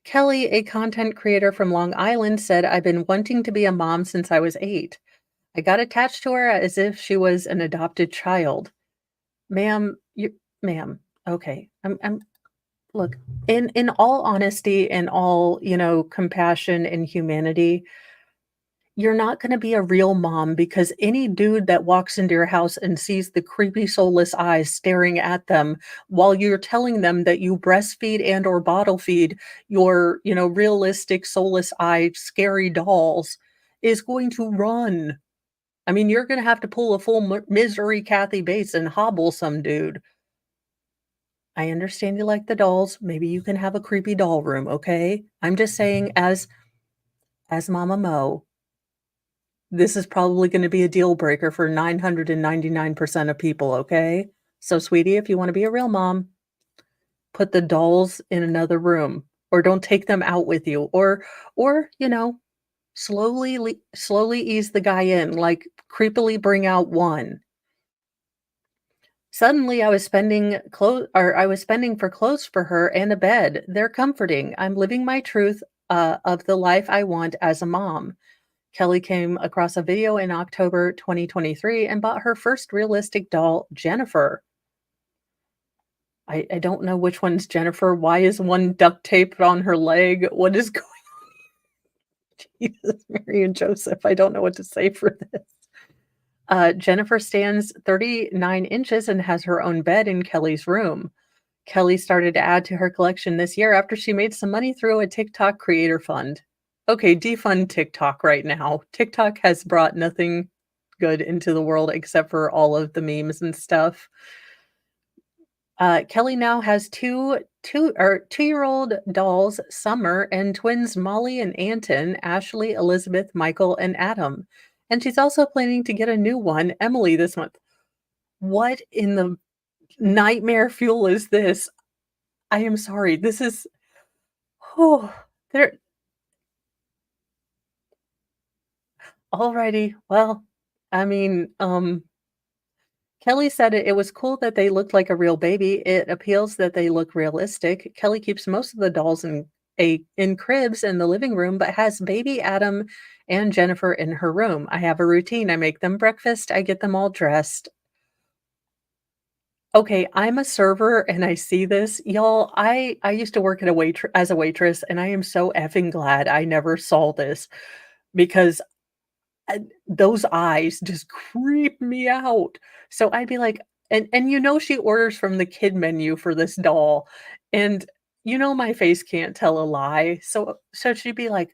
Kelly, a content creator from Long Island, said, "I've been wanting to be a mom since I was 8. I got attached to her as if she was an adopted child." Ma'am, ma'am, okay. I'm look, in all honesty and all, compassion and humanity, you're not gonna be a real mom because any dude that walks into your house and sees the creepy soulless eyes staring at them while you're telling them that you breastfeed and or bottle feed your, realistic soulless eye scary dolls is going to run. I mean, you're gonna have to pull a full Misery Kathy Bates and hobble some dude. I understand you like the dolls. Maybe you can have a creepy doll room, okay? I'm just saying as Mama Mo, this is probably gonna be a deal breaker for 999% of people, okay? So, sweetie, if you wanna be a real mom, put the dolls in another room or don't take them out with you or, slowly ease the guy in, like, creepily bring out one. Suddenly, I was spending for clothes for her and a bed. They're comforting. I'm living my truth, of the life I want as a mom. Kelly came across a video in October 2023 and bought her first realistic doll, Jennifer. I don't know which one's Jennifer. Why is one duct taped on her leg? What is going Jesus, Mary and Joseph? I don't know what to say for this. Jennifer stands 39 inches and has her own bed in Kelly's room. Kelly started to add to her collection this year after she made some money through a TikTok creator fund. Okay, defund TikTok right now. TikTok has brought nothing good into the world except for all of the memes and stuff. Kelly now has two-year-old dolls, Summer, and twins Molly and Anton, Ashley, Elizabeth, Michael, and Adam. And she's also planning to get a new one, Emily, this month. What in the nightmare fuel is this? I am sorry. This is oh, there alrighty. Well, I mean, Kelly said it was cool that they looked like a real baby. It appeals that they look realistic. Kelly keeps most of the dolls in cribs in the living room, but has baby Adam and Jennifer in her room. I have a routine. I make them breakfast. I get them all dressed. Okay, I'm a server and I see this. Y'all, I used to work at a as a waitress, and I am so effing glad I never saw this because those eyes just creep me out. So I'd be like, and she orders from the kid menu for this doll, and my face can't tell a lie. So she'd be like,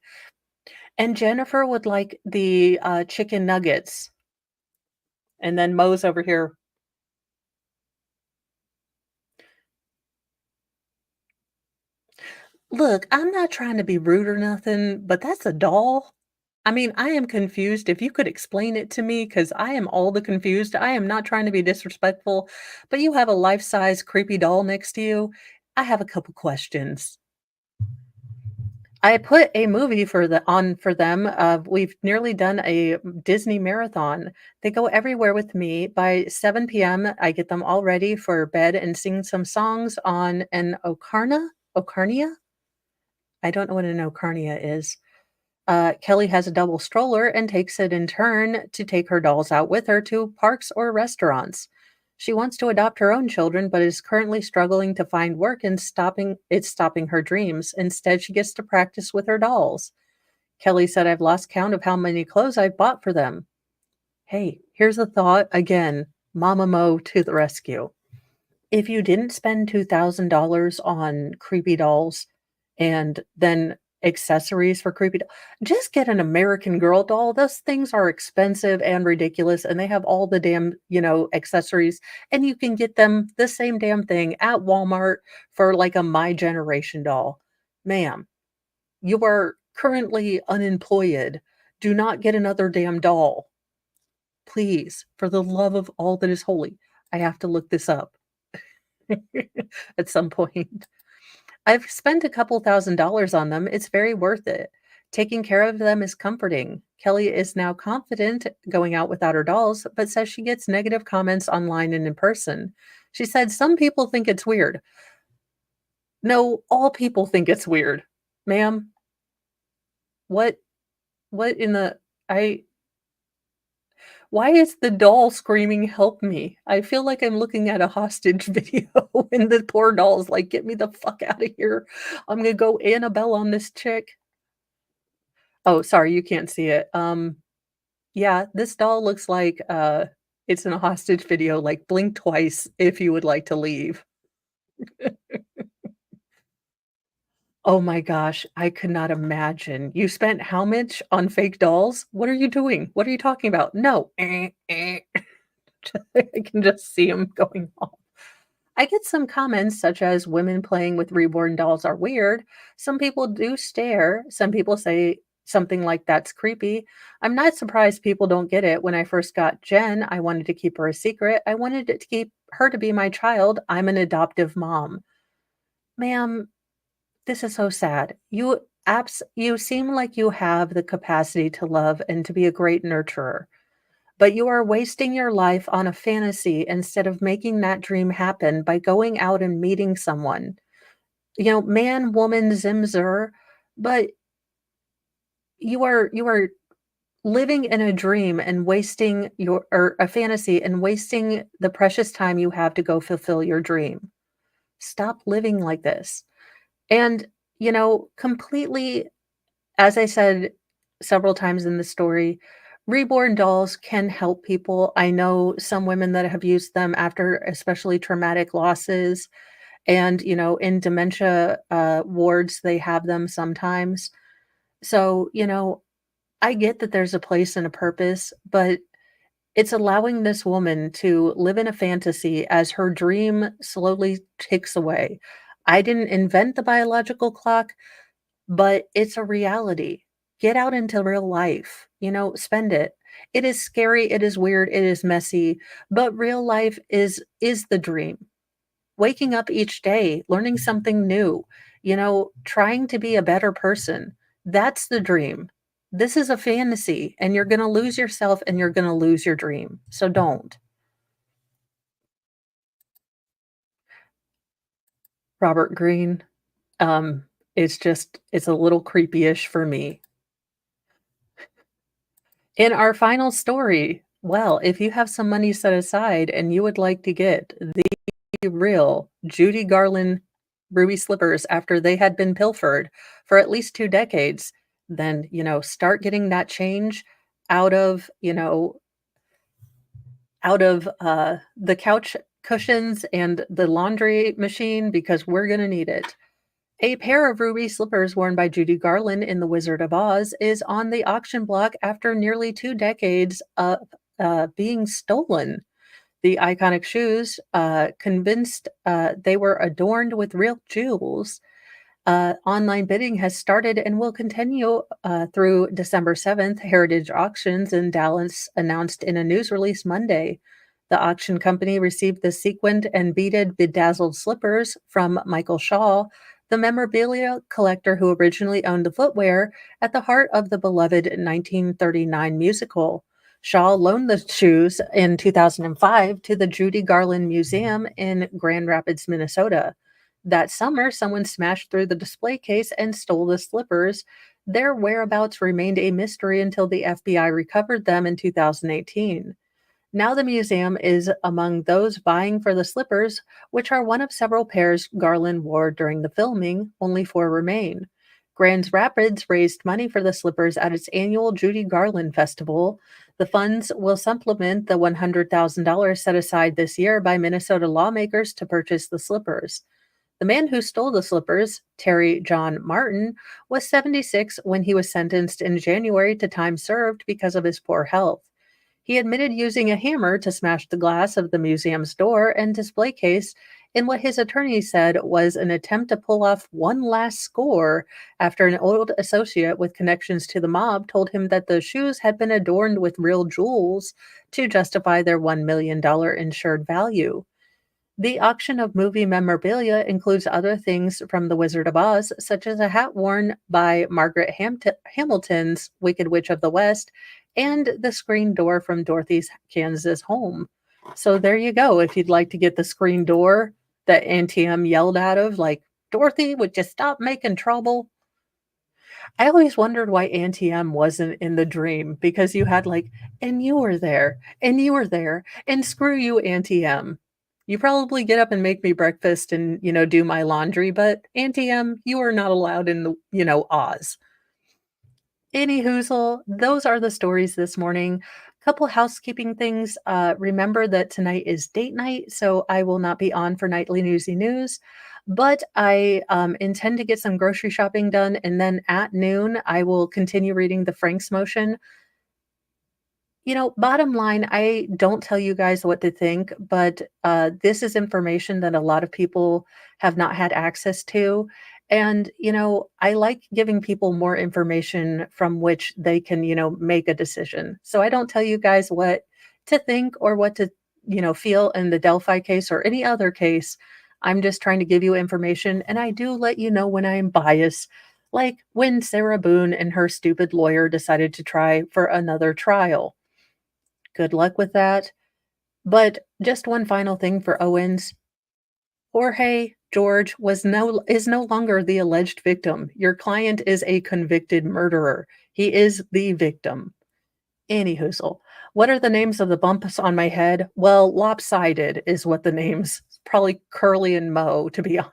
and Jennifer would like the chicken nuggets, and then Mo's over here. Look, I'm not trying to be rude or nothing, but that's a doll. I mean, I am confused. If you could explain it to me, because I am all the confused. I am not trying to be disrespectful, but you have a life-size creepy doll next to you. I have a couple questions. I put a movie for them. We've nearly done a Disney marathon. They go everywhere with me. By 7 p.m., I get them all ready for bed and sing some songs on an Ocarnia? I don't know what an Ocarnia is. Kelly has a double stroller and takes it in turn to take her dolls out with her to parks or restaurants. She wants to adopt her own children, but is currently struggling to find work and stopping her dreams. Instead, she gets to practice with her dolls. Kelly said, I've lost count of how many clothes I've bought for them. Hey, here's a thought again. Mama Mo to the rescue. If you didn't spend $2,000 on creepy dolls and then accessories for just get an American Girl doll. Those things are expensive and ridiculous, and they have all the damn, accessories, and you can get them the same damn thing at Walmart for like a My Generation doll. Ma'am, you are currently unemployed. Do not get another damn doll. Please, for the love of all that is holy. I have to look this up at some point. I've spent a couple $1,000s on them. It's very worth it. Taking care of them is comforting. Kelly is now confident going out without her dolls, but says she gets negative comments online and in person. She said, some people think it's weird. No, all people think it's weird. Ma'am, what what in the I why is the doll screaming, "Help me"? I feel like I'm looking at a hostage video, and the poor doll's like, "Get me the fuck out of here. I'm gonna go Annabelle on this chick." Oh, sorry, you can't see it. Yeah, this doll looks like, it's in a hostage video, like, blink twice if you would like to leave. Oh my gosh, I could not imagine. You spent how much on fake dolls? What are you doing? What are you talking about? No. I can just see him going off. I get some comments such as women playing with reborn dolls are weird. Some people do stare. Some people say something like that's creepy. I'm not surprised people don't get it. When I first got Jen, I wanted to keep her a secret. I wanted to keep her to be my child. I'm an adoptive mom. Ma'am, this is so sad. You seem like you have the capacity to love and to be a great nurturer. But you are wasting your life on a fantasy instead of making that dream happen by going out and meeting someone. Man, woman, Zimzer, but you are living in a dream and wasting your or a fantasy and wasting the precious time you have to go fulfill your dream. Stop living like this. And, completely, as I said several times in the story, reborn dolls can help people. I know some women that have used them after especially traumatic losses, and, in dementia, wards, they have them sometimes. So, I get that there's a place and a purpose, but it's allowing this woman to live in a fantasy as her dream slowly ticks away. I didn't invent the biological clock, but it's a reality. Get out into real life, spend it. It is scary, it is weird, it is messy, but real life is the dream. Waking up each day, learning something new, trying to be a better person. That's the dream. This is a fantasy, and you're going to lose yourself and you're going to lose your dream. So don't. Robert Greene. Um, it's a little creepy-ish for me. In our final story, well, if you have some money set aside and you would like to get the real Judy Garland ruby slippers after they had been pilfered for at least 2 decades, then, start getting that change out of, the couch cushions and the laundry machine because we're gonna need it. A pair of ruby slippers worn by Judy Garland in The Wizard of Oz is on the auction block after nearly 2 decades of being stolen. The iconic shoes, convinced they were adorned with real jewels. Online bidding has started and will continue through December 7th. Heritage Auctions in Dallas announced in a news release Monday. The auction company received the sequined and beaded bedazzled slippers from Michael Shaw, the memorabilia collector who originally owned the footwear at the heart of the beloved 1939 musical. Shaw loaned the shoes in 2005 to the Judy Garland Museum in Grand Rapids, Minnesota. That summer, someone smashed through the display case and stole the slippers. Their whereabouts remained a mystery until the FBI recovered them in 2018. Now the museum is among those vying for the slippers, which are one of several pairs Garland wore during the filming. Only 4 remain. Grand Rapids raised money for the slippers at its annual Judy Garland Festival. The funds will supplement the $100,000 set aside this year by Minnesota lawmakers to purchase the slippers. The man who stole the slippers, Terry John Martin, was 76 when he was sentenced in January to time served because of his poor health. He admitted using a hammer to smash the glass of the museum's door and display case in what his attorney said was an attempt to pull off one last score after an old associate with connections to the mob told him that the shoes had been adorned with real jewels to justify their $1 million insured value. The auction of movie memorabilia includes other things from The Wizard of Oz, such as a hat worn by Margaret Hamilton's Wicked Witch of the West and the screen door from Dorothy's Kansas home. So there you go. If you'd like to get the screen door that Auntie Em yelled out of, like, Dorothy, would you stop making trouble? I always wondered why Auntie Em wasn't in the dream because you had like, and you were there, and you were there, and screw you, Auntie Em. You probably get up and make me breakfast and, do my laundry, but Auntie Em, you are not allowed in the, Oz. Any hoozle, those are the stories this morning. Couple housekeeping things. Remember that tonight is date night, so I will not be on for nightly newsy news. But I intend to get some grocery shopping done, and then at noon I will continue reading the Frank's Motion. Bottom line, I don't tell you guys what to think, but this is information that a lot of people have not had access to. And, I like giving people more information from which they can, make a decision. So I don't tell you guys what to think or what to, feel in the Delphi case or any other case. I'm just trying to give you information. And I do let you know when I'm biased, like when Sarah Boone and her stupid lawyer decided to try for another trial. Good luck with that. But just one final thing for Owens. Jorge George is no longer the alleged victim. Your client is a convicted murderer. He is the victim. Anyhoozle. What are the names of the bumps on my head? Well, lopsided is what the names. Probably Curly and Mo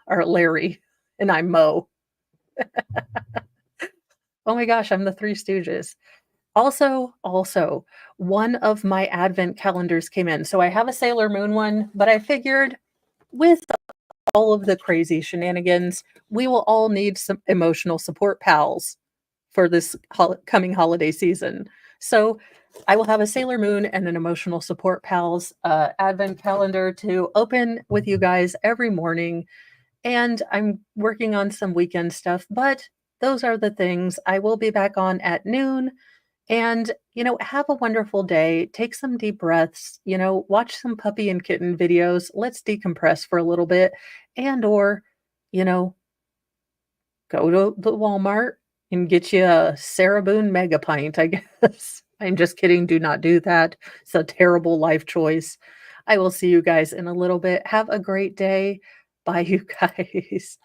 or Larry, and I'm Mo. Oh my gosh, I'm the Three Stooges. Also, one of my advent calendars came in. So I have a Sailor Moon one, but I figured with all of the crazy shenanigans, we will all need some emotional support pals for this coming holiday season. So I will have a Sailor Moon and an emotional support pals advent calendar to open with you guys every morning. And I'm working on some weekend stuff, but those are the things. I will be back on at noon. And, have a wonderful day. Take some deep breaths, watch some puppy and kitten videos. Let's decompress for a little bit. Or, you know, go to the Walmart and get you a Sarah Boone Mega Pint, I guess. I'm just kidding. Do not do that. It's a terrible life choice. I will see you guys in a little bit. Have a great day. Bye, you guys.